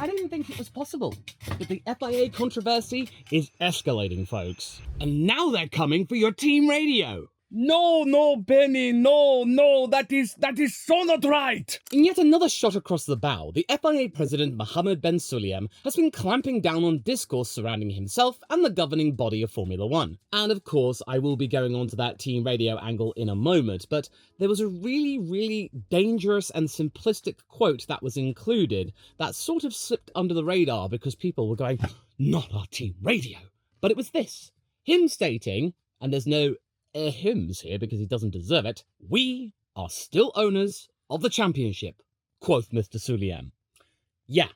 I didn't think it was possible. But the FIA controversy is escalating, folks. And now they're coming for your team radio. No, Benny, no, that is so not right. In yet another shot across the bow, the FIA president Mohammed Ben Sulayem has been clamping down on discourse surrounding himself and the governing body of Formula One. And of course, I will be going on to that team radio angle in a moment, but there was a really dangerous and simplistic quote that was included that sort of slipped under the radar because people were going, not our team radio. But it was this, him stating, and there's no hymns here because he doesn't deserve it, we are still owners of the championship, quoth Mr. Sulayem. Yeah,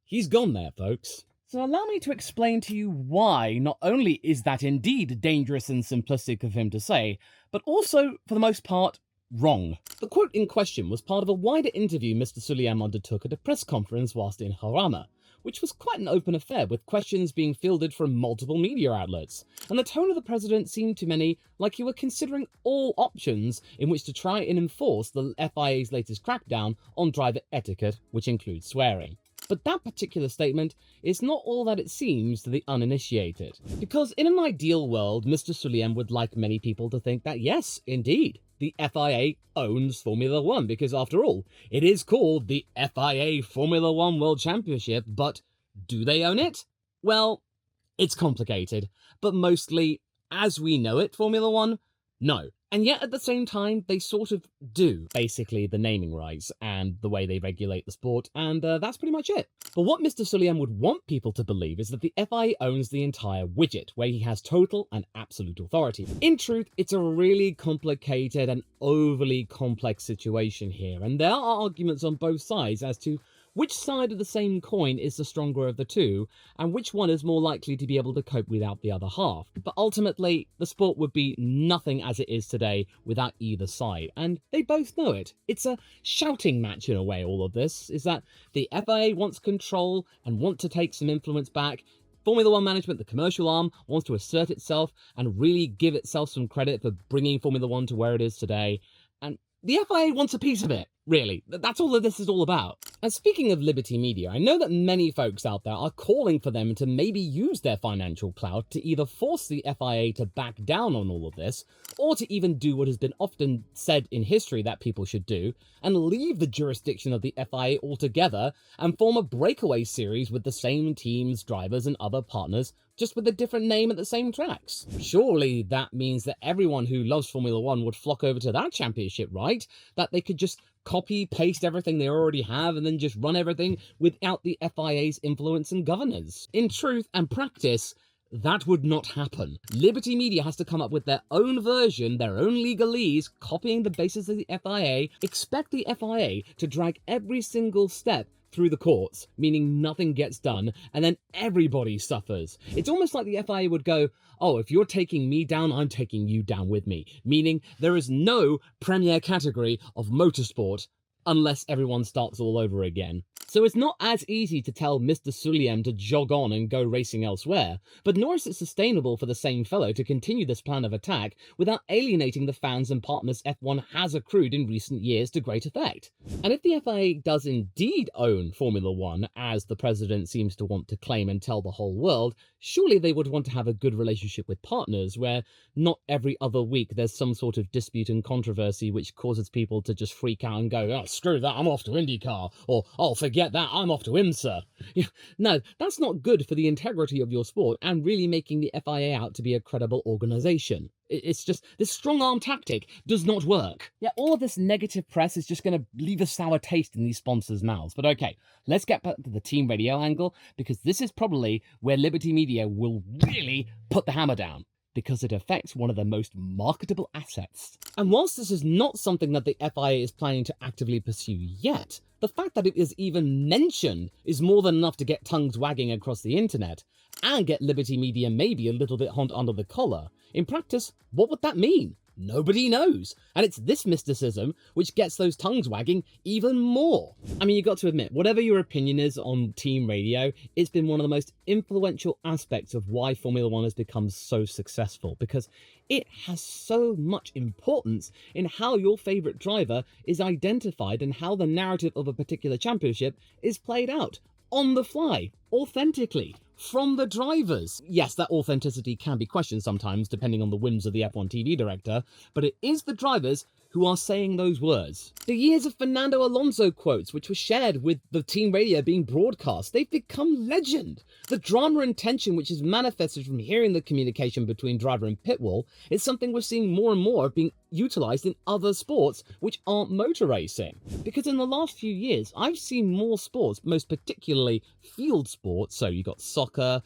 he's gone there, folks. So allow me to explain to you why not only is that indeed dangerous and simplistic of him to say, but also, for the most part, wrong. The quote in question was part of a wider interview Mr. Sulayem undertook at a press conference whilst in Harama, which was quite an open affair with questions being fielded from multiple media outlets, and the tone of the president seemed to many like he were considering all options in which to try and enforce the FIA's latest crackdown on driver etiquette, which includes swearing. But that particular statement is not all that it seems to the uninitiated. Because in an ideal world, Mr. Sulayem would like many people to think that yes, indeed, the FIA owns Formula One, because after all, it is called the FIA Formula One World Championship, but do they own it? Well, it's complicated, but mostly, as we know it, Formula One, no. And yet at the same time, they sort of do, basically the naming rights and the way they regulate the sport, and that's pretty much it. But what Mr. Sulayem would want people to believe is that the FIA owns the entire widget, where he has total and absolute authority. In truth, it's a really complicated and overly complex situation here, and there are arguments on both sides as to which side of the same coin is the stronger of the two, and which one is more likely to be able to cope without the other half. But ultimately, the sport would be nothing as it is today without either side, and they both know it. It's a shouting match in a way, all of this, is that the FIA wants control and want to take some influence back. Formula One management, the commercial arm, wants to assert itself and really give itself some credit for bringing Formula One to where it is today, and the FIA wants a piece of it, really. That's all that this is all about. And speaking of Liberty Media, I know that many folks out there are calling for them to maybe use their financial clout to either force the FIA to back down on all of this, or to even do what has been often said in history that people should do, and leave the jurisdiction of the FIA altogether and form a breakaway series with the same teams, drivers, and other partners, just with a different name at the same tracks. Surely that means that everyone who loves Formula One would flock over to that championship, right? That they could just copy, paste everything they already have and then just run everything without the FIA's influence and governance. In truth and practice, that would not happen. Liberty Media has to come up with their own version, their own legalese, copying the basis of the FIA, expect the FIA to drag every single step through the courts, meaning nothing gets done, and then everybody suffers. It's almost like the FIA would go, oh, if you're taking me down, I'm taking you down with me, meaning there is no premier category of motorsport unless everyone starts all over again. So it's not as easy to tell Mr. Sulayem to jog on and go racing elsewhere, but nor is it sustainable for the same fellow to continue this plan of attack without alienating the fans and partners F1 has accrued in recent years to great effect. And if the FIA does indeed own Formula One, as the president seems to want to claim and tell the whole world, surely they would want to have a good relationship with partners where not every other week there's some sort of dispute and controversy which causes people to just freak out and go, oh, screw that, I'm off to IndyCar, or oh, forget that, I'm off to IMSA. No, that's not good for the integrity of your sport and really making the FIA out to be a credible organisation. It's just, this strong-arm tactic does not work. Yeah, all of this negative press is just going to leave a sour taste in these sponsors' mouths. But okay, let's get back to the team radio angle, because this is probably where Liberty Media will really put the hammer down, because it affects one of the most marketable assets. And whilst this is not something that the FIA is planning to actively pursue yet, the fact that it is even mentioned is more than enough to get tongues wagging across the internet, and get Liberty Media maybe a little bit hot under the collar. In practice, what would that mean? Nobody knows. And it's this mysticism which gets those tongues wagging even more. I mean, you got to admit, whatever your opinion is on team radio, it's been one of the most influential aspects of why Formula One has become so successful, because it has so much importance in how your favourite driver is identified and how the narrative of a particular championship is played out. on the fly, authentically, from the drivers. Yes, that authenticity can be questioned sometimes, depending on the whims of the F1 TV director, but it is the drivers who are saying those words. The years of Fernando Alonso quotes, which were shared with the team radio being broadcast, they've become legend. The drama and tension which is manifested from hearing the communication between driver and pit wall is something we're seeing more and more being utilised in other sports which aren't motor racing. Because in the last few years, I've seen more sports, most particularly field sports, so you've got soccer,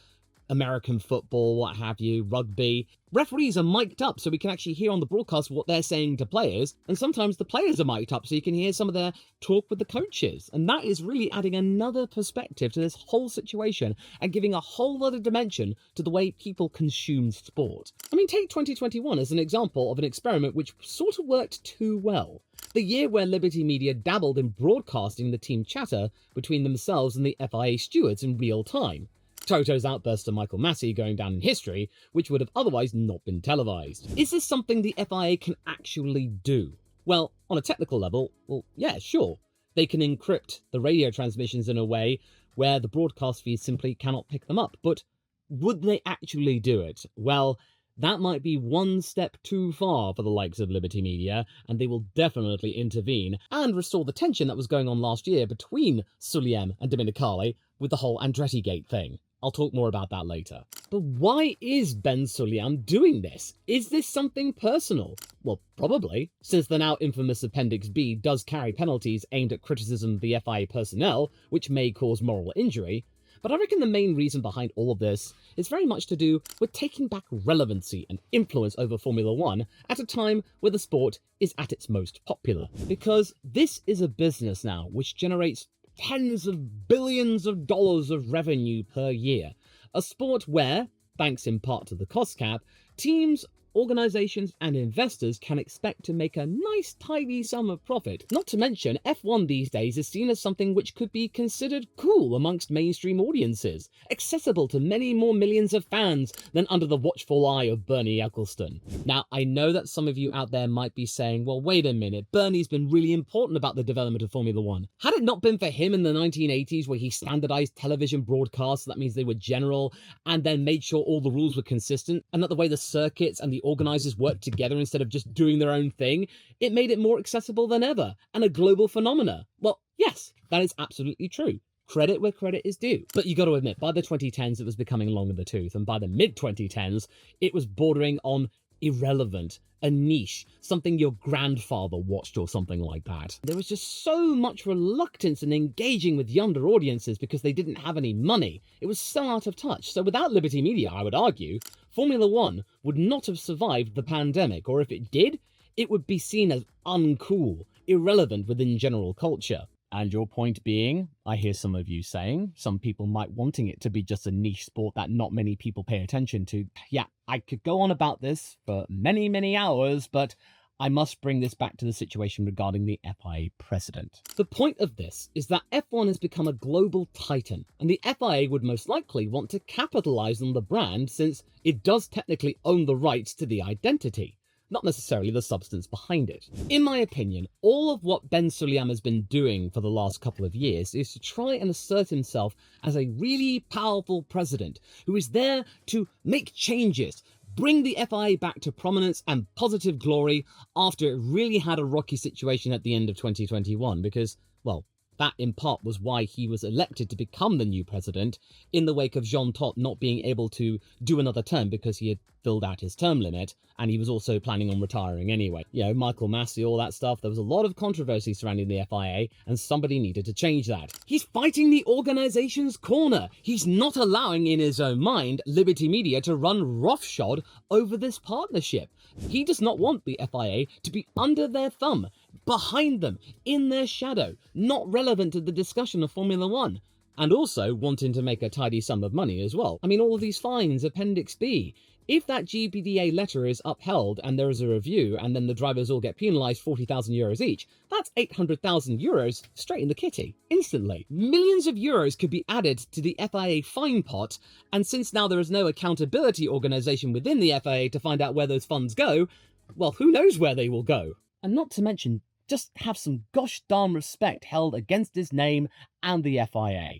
American football, what have you, rugby. Referees are mic'd up so we can actually hear on the broadcast what they're saying to players, and sometimes the players are mic'd up so you can hear some of their talk with the coaches. And that is really adding another perspective to this whole situation and giving a whole other dimension to the way people consume sport. I mean, take 2021 as an example of an experiment which sort of worked too well. The year where Liberty Media dabbled in broadcasting the team chatter between themselves and the FIA stewards in real time. Toto's outburst to Michael Massey going down in history, which would have otherwise not been televised. Is this something the FIA can actually do? Well, on a technical level, well, yeah, sure. They can encrypt the radio transmissions in a way where the broadcast feeds simply cannot pick them up. But would they actually do it? Well, that might be one step too far for the likes of Liberty Media, and they will definitely intervene and restore the tension that was going on last year between Sulayem and Domenicali with the whole Andretti Gate thing. I'll talk more about that later. But why is Ben Sulayem doing this? Is this something personal? Well, probably, since the now infamous Appendix B does carry penalties aimed at criticism of the FIA personnel, which may cause moral injury. But I reckon the main reason behind all of this is very much to do with taking back relevancy and influence over Formula One at a time where the sport is at its most popular. Because this is a business now which generates tens of billions of dollars of revenue per year. A sport where, thanks in part to the cost cap, teams, organisations and investors can expect to make a nice tidy sum of profit. Not to mention, F1 these days is seen as something which could be considered cool amongst mainstream audiences, accessible to many more millions of fans than under the watchful eye of Bernie Ecclestone. Now, I know that some of you out there might be saying, well, wait a minute, Bernie's been really important about the development of Formula One. Had it not been for him in the 1980s where he standardised television broadcasts, that means they were general, and then made sure all the rules were consistent, and that the way the circuits and the organisers worked together instead of just doing their own thing, it made it more accessible than ever, and a global phenomena. Well, yes, that is absolutely true. Credit where credit is due. But you got to admit, by the 2010s it was becoming long in the tooth, and by the mid-2010s it was bordering on irrelevant, a niche, something your grandfather watched or something like that. There was just so much reluctance in engaging with younger audiences because they didn't have any money. It was so out of touch. So without Liberty Media, I would argue, Formula One would not have survived the pandemic, or if it did, it would be seen as uncool, irrelevant within general culture. And your point being, I hear some of you saying, some people might wanting it to be just a niche sport that not many people pay attention to. Yeah, I could go on about this for many, many hours, but I must bring this back to the situation regarding the FIA president. The point of this is that F1 has become a global titan, and the FIA would most likely want to capitalise on the brand since it does technically own the rights to the identity, not necessarily the substance behind it. In my opinion, all of what Ben Sulayem has been doing for the last couple of years is to try and assert himself as a really powerful president who is there to make changes, bring the FIA back to prominence and positive glory after it really had a rocky situation at the end of 2021 because, well, that in part was why he was elected to become the new president in the wake of Jean Todt not being able to do another term because he had filled out his term limit and he was also planning on retiring anyway. You know, Michael Massey, all that stuff. There was a lot of controversy surrounding the FIA and somebody needed to change that. He's fighting the organisation's corner. He's not allowing in his own mind Liberty Media to run roughshod over this partnership. He does not want the FIA to be under their thumb, behind them, in their shadow, not relevant to the discussion of Formula One. And also wanting to make a tidy sum of money as well. I mean, all of these fines, Appendix B. If that GBDA letter is upheld and there is a review and then the drivers all get penalised 40,000 euros each, that's 800,000 euros straight in the kitty, instantly. Millions of euros could be added to the FIA fine pot, and since now there is no accountability organisation within the FIA to find out where those funds go, well, who knows where they will go? And not to mention, just have some gosh darn respect held against his name and the FIA.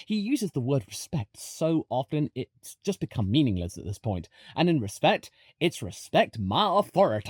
He uses the word respect so often it's just become meaningless at this point. And in respect, it's respect my authority.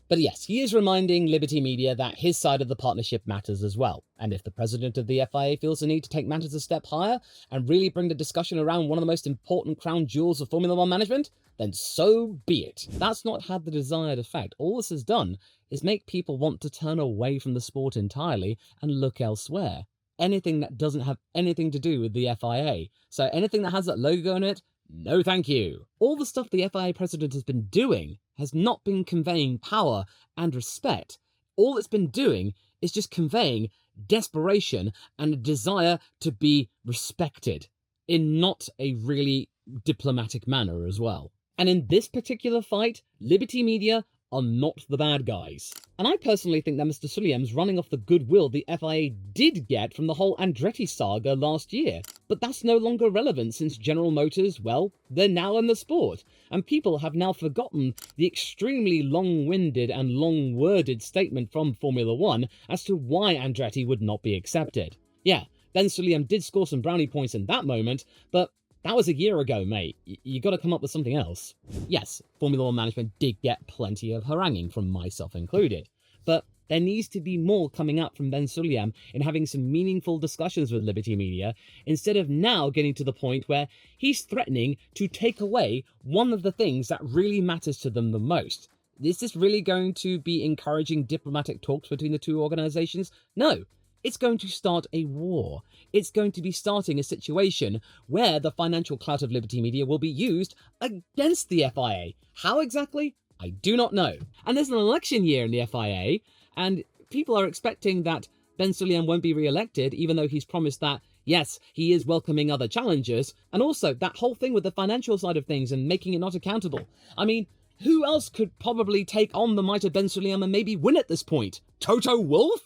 But yes, he is reminding Liberty Media that his side of the partnership matters as well. And if the president of the FIA feels the need to take matters a step higher and really bring the discussion around one of the most important crown jewels of Formula One management, then so be it. That's not had the desired effect. All this has done is make people want to turn away from the sport entirely and look elsewhere. Anything that doesn't have anything to do with the FIA. So anything that has that logo on it, no thank you. All the stuff the FIA president has been doing has not been conveying power and respect. All it's been doing is just conveying desperation and a desire to be respected in not a really diplomatic manner as well. And in this particular fight, Liberty Media are not the bad guys. And I personally think that Mr. Sulayem's running off the goodwill the FIA did get from the whole Andretti saga last year. But that's no longer relevant since General Motors, well, they're now in the sport. And people have now forgotten the extremely long-winded and long-worded statement from Formula One as to why Andretti would not be accepted. Yeah, Ben Sulayem did score some brownie points in that moment, but that was a year ago, mate. You gotta come up with something else. Yes, Formula One management did get plenty of haranguing, from myself included. But there needs to be more coming out from Ben Sulayem in having some meaningful discussions with Liberty Media, instead of now getting to the point where he's threatening to take away one of the things that really matters to them the most. Is this really going to be encouraging diplomatic talks between the two organisations? No. It's going to start a war. It's going to be starting a situation where the financial clout of Liberty Media will be used against the FIA. How exactly? I do not know. And there's an election year in the FIA, and people are expecting that Ben Sulayem won't be re-elected, even though he's promised that, yes, he is welcoming other challengers, and also that whole thing with the financial side of things and making it not accountable. I mean, who else could probably take on the might of Ben Sulayem and maybe win at this point? Toto Wolff?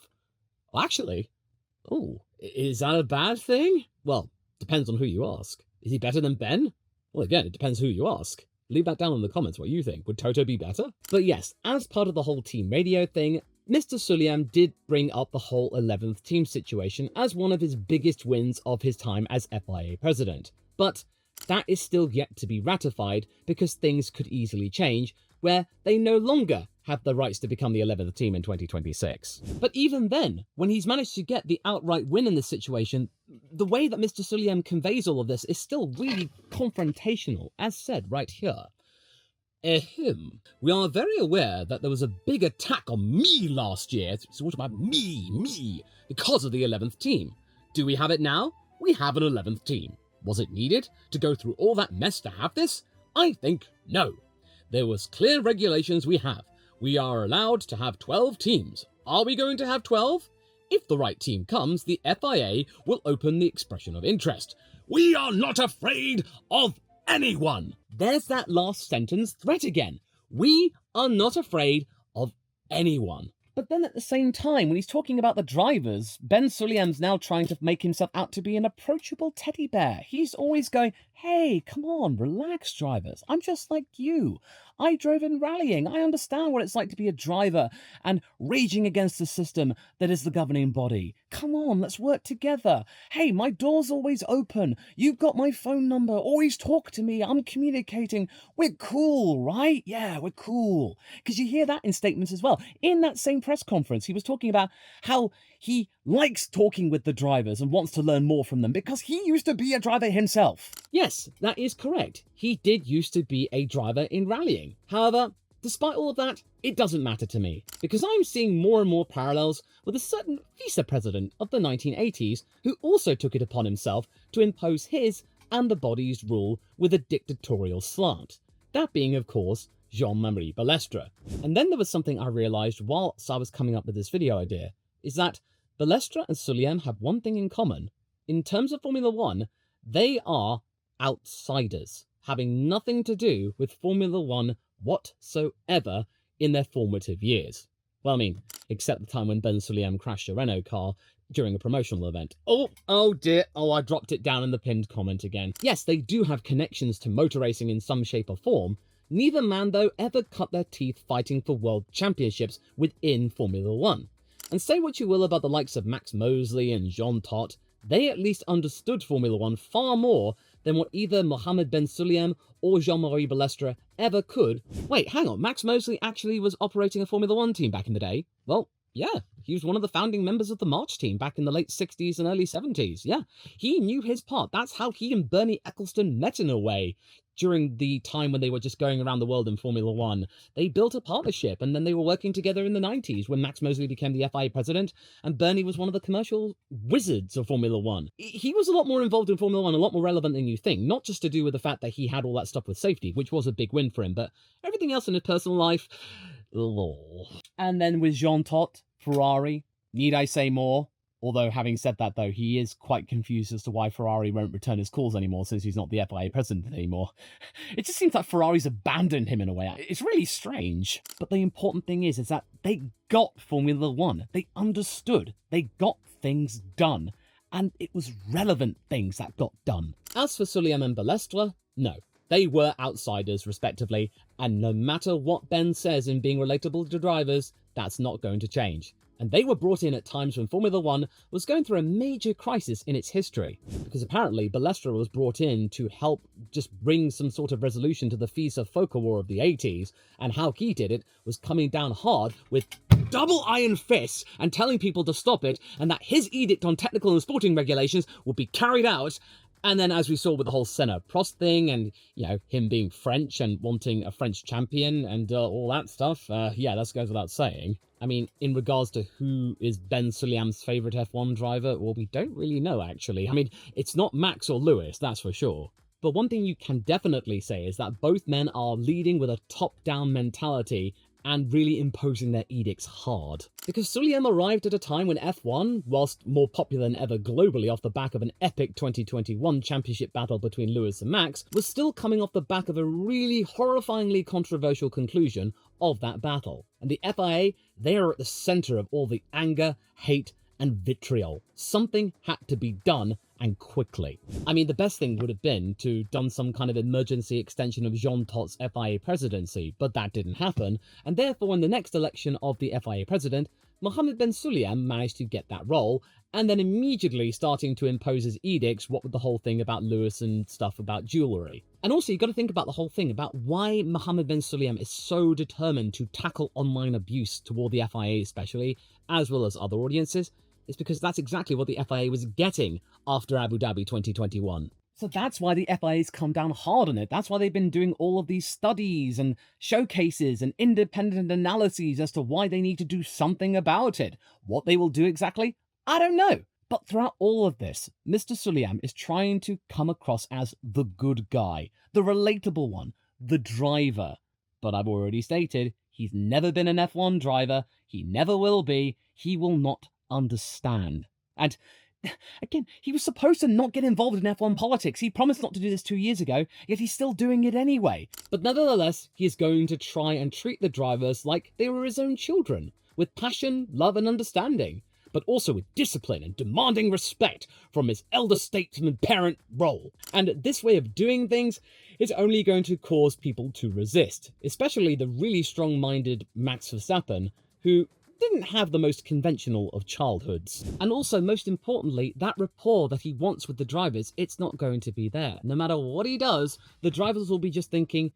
Well, actually, is that a bad thing? Well, depends on who you ask. Is he better than Ben? Well, again, it depends who you ask. Leave that down in the comments what you think. Would Toto be better? But yes, as part of the whole team radio thing, Mr. Sulayem did bring up the whole 11th team situation as one of his biggest wins of his time as FIA president. But that is still yet to be ratified because things could easily change, where they no longer have the rights to become the 11th team in 2026. But even then, when he's managed to get the outright win in this situation, the way that Mr. Sulayem conveys all of this is still really confrontational, as said right here. We are very aware that there was a big attack on me last year. It's all about me, because of the 11th team. Do we have it now? We have an 11th team. Was it needed to go through all that mess to have this? I think no. There was clear regulations we have. We are allowed to have 12 teams. Are we going to have 12? If the right team comes, the FIA will open the expression of interest. We are not afraid of anyone. There's that last sentence threat again. We are not afraid of anyone. But then at the same time, when he's talking about the drivers, Ben Sulayem's now trying to make himself out to be an approachable teddy bear. He's always going, hey, come on, relax, drivers. I'm just like you. I drove in rallying. I understand what it's like to be a driver and raging against the system that is the governing body. Come on, let's work together. Hey, my door's always open. You've got my phone number. Always talk to me. I'm communicating. We're cool, right? Yeah, we're cool. Because you hear that in statements as well. In that same press conference, he was talking about how he likes talking with the drivers and wants to learn more from them because he used to be a driver himself. Yes, that is correct. He did used to be a driver in rallying. However, despite all of that, it doesn't matter to me because I'm seeing more and more parallels with a certain vice-president of the 1980s who also took it upon himself to impose his and the body's rule with a dictatorial slant. That being, of course, Jean-Marie Balestre. And then there was something I realised whilst I was coming up with this video idea, is that Balestre and Sulayem have one thing in common. In terms of Formula One, they are outsiders, having nothing to do with Formula One whatsoever in their formative years. Well, I mean, except the time when Ben Sulayem crashed a Renault car during a promotional event. Oh dear, I dropped it down in the pinned comment again. Yes, they do have connections to motor racing in some shape or form. Neither man, though, ever cut their teeth fighting for world championships within Formula One. And say what you will about the likes of Max Mosley and Jean Todt, they at least understood Formula One far more than what either Mohammed Ben Sulayem or Jean-Marie Balestre ever could. Wait, hang on, Max Mosley actually was operating a Formula One team back in the day? Well, yeah, he was one of the founding members of the March team back in the late 60s and early 70s. Yeah, he knew his part. That's how he and Bernie Ecclestone met in a way. During the time when they were just going around the world in Formula One, they built a partnership, and then they were working together in the 90s when Max Mosley became the FIA president and Bernie was one of the commercial wizards of Formula One. He was a lot more involved in Formula One, a lot more relevant than you think, not just to do with the fact that he had all that stuff with safety, which was a big win for him, but everything else in his personal life, lol. And then with Jean Todt, Ferrari, need I say more? Although, having said that, though, he is quite confused as to why Ferrari won't return his calls anymore since he's not the FIA president anymore. It just seems like Ferrari's abandoned him in a way. It's really strange. But the important thing is that they got Formula One. They understood. They got things done. And it was relevant things that got done. As for Sulayem and Balestre, no. They were outsiders, respectively. And no matter what Ben says in being relatable to drivers, that's not going to change. And they were brought in at times when Formula One was going through a major crisis in its history. Because apparently Balestre was brought in to help just bring some sort of resolution to the FISA-FOCA war of the 80s, and how he did it was coming down hard with double iron fists and telling people to stop it, and that his edict on technical and sporting regulations would be carried out. And then, as we saw with the whole Senna Prost thing and, you know, him being French and wanting a French champion and all that stuff, yeah, that goes without saying. I mean, in regards to who is Ben Sulayem's favourite F1 driver, well, we don't really know, actually. I mean, it's not Max or Lewis, that's for sure. But one thing you can definitely say is that both men are leading with a top-down mentality and really imposing their edicts hard. Because Sulayem arrived at a time when F1, whilst more popular than ever globally off the back of an epic 2021 championship battle between Lewis and Max, was still coming off the back of a really horrifyingly controversial conclusion of that battle. And the FIA, they are at the centre of all the anger, hate, and vitriol. Something had to be done, and quickly. I mean, the best thing would have been to done some kind of emergency extension of Jean Todt's FIA presidency, but that didn't happen, and therefore in the next election of the FIA president, Mohammed Ben Sulayem managed to get that role, and then immediately starting to impose his edicts, what with the whole thing about Lewis and stuff about jewellery. And also, you've got to think about the whole thing about why Mohammed Ben Sulayem is so determined to tackle online abuse toward the FIA especially, as well as other audiences. It's because that's exactly what the FIA was getting after Abu Dhabi 2021. So that's why the FIA's come down hard on it. That's why they've been doing all of these studies and showcases and independent analyses as to why they need to do something about it. What they will do exactly, I don't know. But throughout all of this, Mr. Sulayem is trying to come across as the good guy, the relatable one, the driver. But I've already stated, he's never been an F1 driver. He never will be. He will not understand. And again, he was supposed to not get involved in F1 politics. He promised not to do this 2 years ago, yet he's still doing it anyway. But nevertheless, he is going to try and treat the drivers like they were his own children, with passion, love and understanding, but also with discipline and demanding respect from his elder statesman parent role. And this way of doing things is only going to cause people to resist, especially the really strong-minded Max Verstappen, who didn't have the most conventional of childhoods. And also, most importantly, that rapport that he wants with the drivers, it's not going to be there. No matter what he does, the drivers will be just thinking,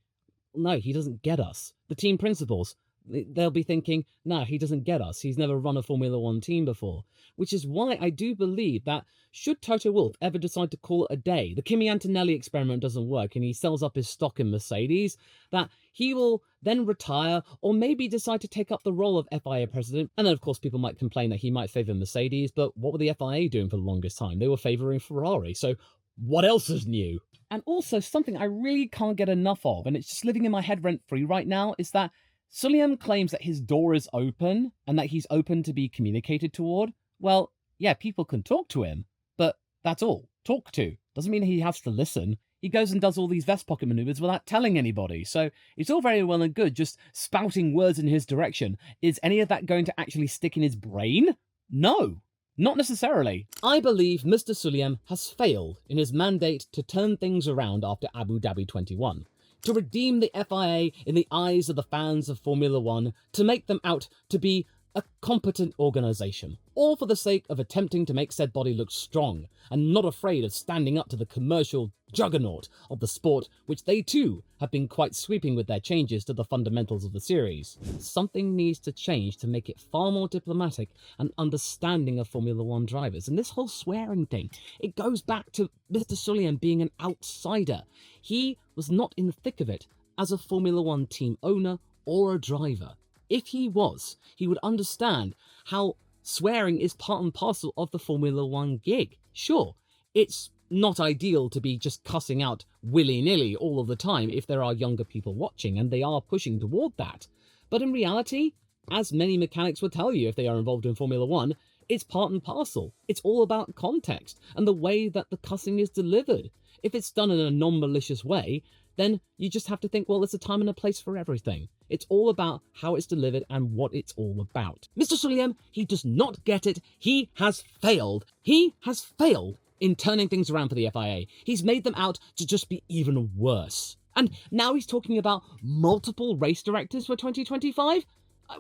no, he doesn't get us. The team principals, they'll be thinking, no, he doesn't get us. He's never run a Formula One team before. Which is why I do believe that should Toto Wolff ever decide to call it a day, the Kimi Antonelli experiment doesn't work and he sells up his stock in Mercedes, that he will then retire or maybe decide to take up the role of FIA president. And then, of course, people might complain that he might favour Mercedes, but what were the FIA doing for the longest time? They were favouring Ferrari, so what else is new? And also, something I really can't get enough of, and it's just living in my head rent-free right now, is that Sulayem claims that his door is open and that he's open to be communicated toward. Well, yeah, people can talk to him, but that's all. Talk to. Doesn't mean he has to listen. He goes and does all these vest pocket maneuvers without telling anybody. So it's all very well and good just spouting words in his direction. Is any of that going to actually stick in his brain? No, not necessarily. I believe Mr. Sulayem has failed in his mandate to turn things around after Abu Dhabi 21. To redeem the FIA in the eyes of the fans of Formula One, to make them out to be a competent organisation, all for the sake of attempting to make said body look strong and not afraid of standing up to the commercial juggernaut of the sport, which they too have been quite sweeping with their changes to the fundamentals of the series. Something needs to change to make it far more diplomatic and understanding of Formula One drivers. And this whole swearing thing, it goes back to Mr. Sulayem being an outsider. He was not in the thick of it as a Formula One team owner or a driver. If he was, he would understand how swearing is part and parcel of the Formula One gig. Sure, it's not ideal to be just cussing out willy-nilly all of the time if there are younger people watching, and they are pushing toward that. But in reality, as many mechanics will tell you if they are involved in Formula One, it's part and parcel. It's all about context and the way that the cussing is delivered. If it's done in a non-malicious way, then you just have to think, well, there's a time and a place for everything. It's all about how it's delivered and what it's all about. Mr. Sulayem, he does not get it. He has failed. He has failed in turning things around for the FIA. He's made them out to just be even worse. And now he's talking about multiple race directors for 2025?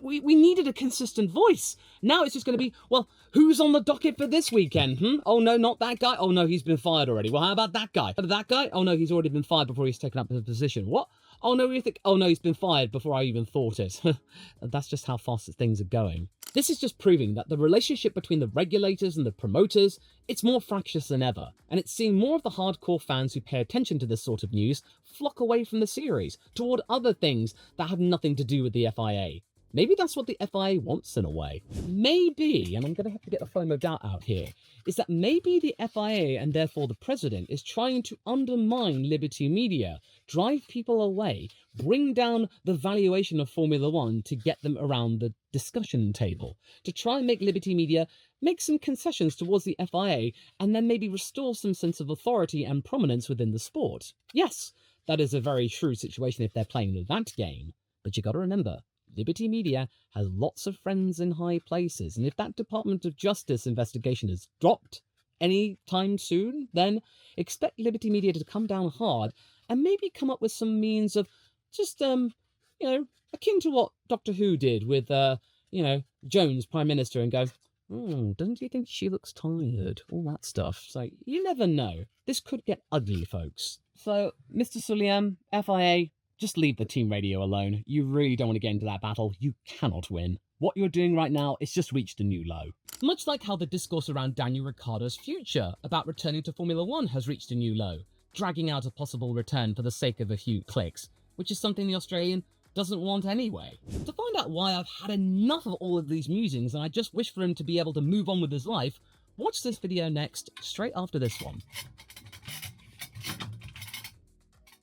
We needed a consistent voice. Now it's just going to be, well, who's on the docket for this weekend? Oh, no, not that guy. Oh, no, he's been fired already. Well, how about that guy? That guy? Oh, no, he's already been fired before he's taken up the position. What? Oh, no, you think? Oh, no, he's been fired before I even thought it. That's just how fast things are going. This is just proving that the relationship between the regulators and the promoters, it's more fractious than ever. And it's seeing more of the hardcore fans who pay attention to this sort of news flock away from the series toward other things that have nothing to do with the FIA. Maybe that's what the FIA wants in a way. Maybe, and I'm going to have to get the foam of doubt out here, is that maybe the FIA and therefore the president is trying to undermine Liberty Media, drive people away, bring down the valuation of Formula One to get them around the discussion table, to try and make Liberty Media make some concessions towards the FIA and then maybe restore some sense of authority and prominence within the sport. Yes, that is a very true situation if they're playing that game, but you got to remember, Liberty Media has lots of friends in high places, and if that Department of Justice investigation is dropped any time soon, then expect Liberty Media to come down hard and maybe come up with some means of just, akin to what Doctor Who did with, Jones, Prime Minister, and go, doesn't he think she looks tired? All that stuff. So, you never know. This could get ugly, folks. So, Mr. Sulayem, FIA, just leave the team radio alone. You really don't want to get into that battle. You cannot win. What you're doing right now is just reached a new low. Much like how the discourse around Daniel Ricciardo's future about returning to Formula One has reached a new low, dragging out a possible return for the sake of a few clicks, which is something the Australian doesn't want anyway. To find out why I've had enough of all of these musings and I just wish for him to be able to move on with his life, watch this video next, straight after this one.